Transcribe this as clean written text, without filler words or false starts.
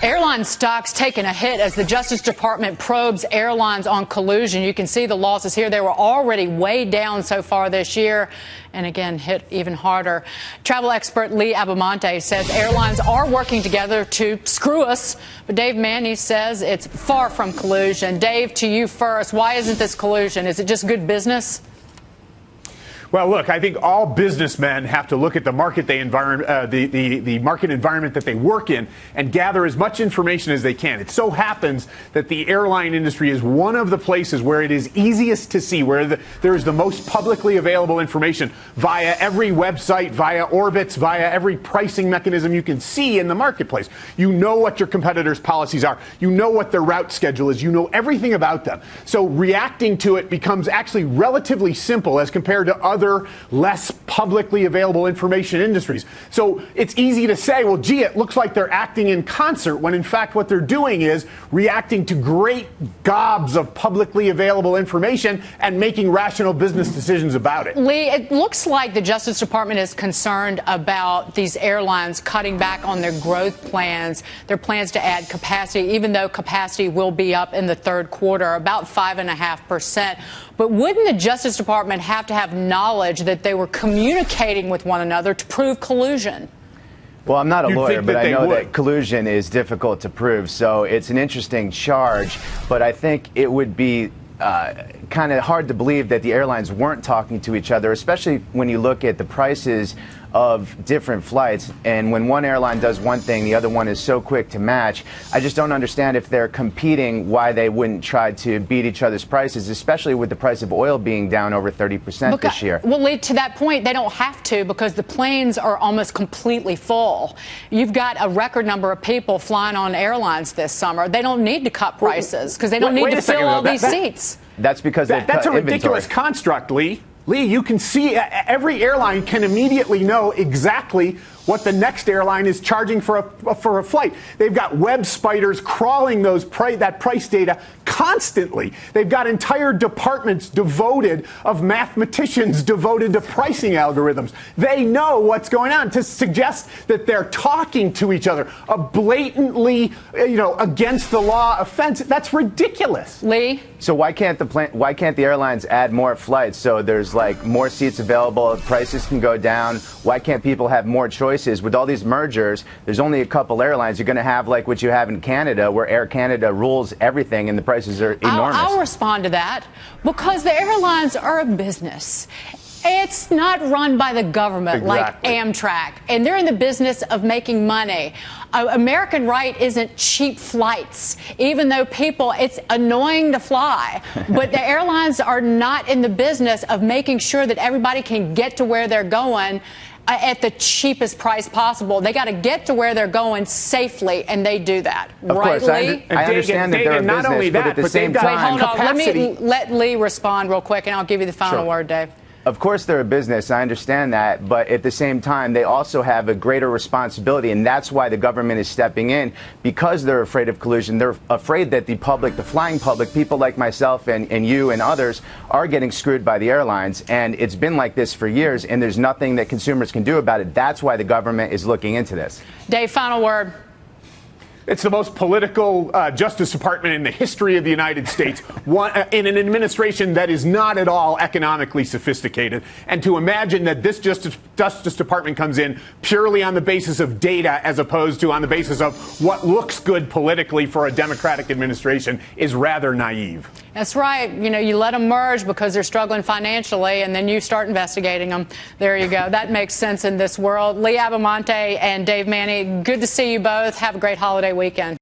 Airline stocks taking a hit as the Justice Department probes airlines on collusion. You can see the losses here. They were already way down so far this year, and again hit even harder. Travel expert Lee Abbamonte says airlines are working together to screw us, but Dave Maney says it's far from collusion. Dave, to you first. Why isn't this collusion? Is it just good business? Well, look, I think all businessmen have to look at the market the market environment that they work in and gather as much information as they can. It so happens that the airline industry is one of the places where it is easiest to see, where there is the most publicly available information via every website, via orbits, via every pricing mechanism you can see in the marketplace. You know what your competitors' policies are. You know what their route schedule is. You know everything about them. So reacting to it becomes actually relatively simple as compared to other less publicly available information industries. So it's easy to say, well, gee, it looks like they're acting in concert, when in fact what they're doing is reacting to great gobs of publicly available information and making rational business decisions about it. Lee, it looks like the Justice Department is concerned about these airlines cutting back on their growth plans, their plans to add capacity, even though capacity will be up in the third quarter, about 5.5%. But wouldn't the Justice Department have to have knowledge that they were communicating with one another to prove collusion? Well, I'm not a lawyer, but I know that collusion is difficult to prove. So it's an interesting charge, but I think it would be kind of hard to believe that the airlines weren't talking to each other, especially when you look at the prices of different flights. And when one airline does one thing, the other one is so quick to match. I just don't understand, if they're competing, why they wouldn't try to beat each other's prices, especially with the price of oil being down over 30% this year. Well, Lee, to that point, they don't have to, because the planes are almost completely full. You've got a record number of people flying on airlines this summer. They don't need to cut prices because they don't need to fill all these seats. That's because that's a ridiculous construct, Lee. Lee, you can see every airline can immediately know exactly what the next airline is charging for a flight. They've got web spiders crawling that price data constantly. They've got entire departments of mathematicians devoted to pricing algorithms. They know what's going on. To suggest that they're talking to each other, a blatantly, against the law offense, that's ridiculous. Lee? So why can't the airlines add more flights so there's like more seats available, prices can go down? Why can't people have more choices? With all these mergers, there's only a couple airlines. You're going to have like what you have in Canada, where Air Canada rules everything and the prices are enormous. I'll respond to that, because the airlines are a business. It's not run by the government like Amtrak, and they're in the business of making money. American right isn't cheap flights, even though it's annoying to fly. But the airlines are not in the business of making sure that everybody can get to where they're going at the cheapest price possible. They got to get to where they're going safely, and they do that. Of course, Lee? I understand that they're a business, but at the same time... Wait, hold on. Let me let Lee respond real quick, and I'll give you the final word, Dave. Of course they're a business, I understand that, but at the same time, they also have a greater responsibility, and that's why the government is stepping in, because they're afraid of collusion. They're afraid that the public, the flying public, people like myself and you and others, are getting screwed by the airlines, and it's been like this for years, and there's nothing that consumers can do about it. That's why the government is looking into this. Dave, final word. It's the most political Justice Department in the history of the United States, in an administration that is not at all economically sophisticated. And to imagine that this Justice Department comes in purely on the basis of data, as opposed to on the basis of what looks good politically for a Democratic administration, is rather naive. That's right. You let them merge because they're struggling financially, and then you start investigating them. There you go. That makes sense in this world. Lee Abbamonte and Dave Maney, good to see you both. Have a great holiday weekend.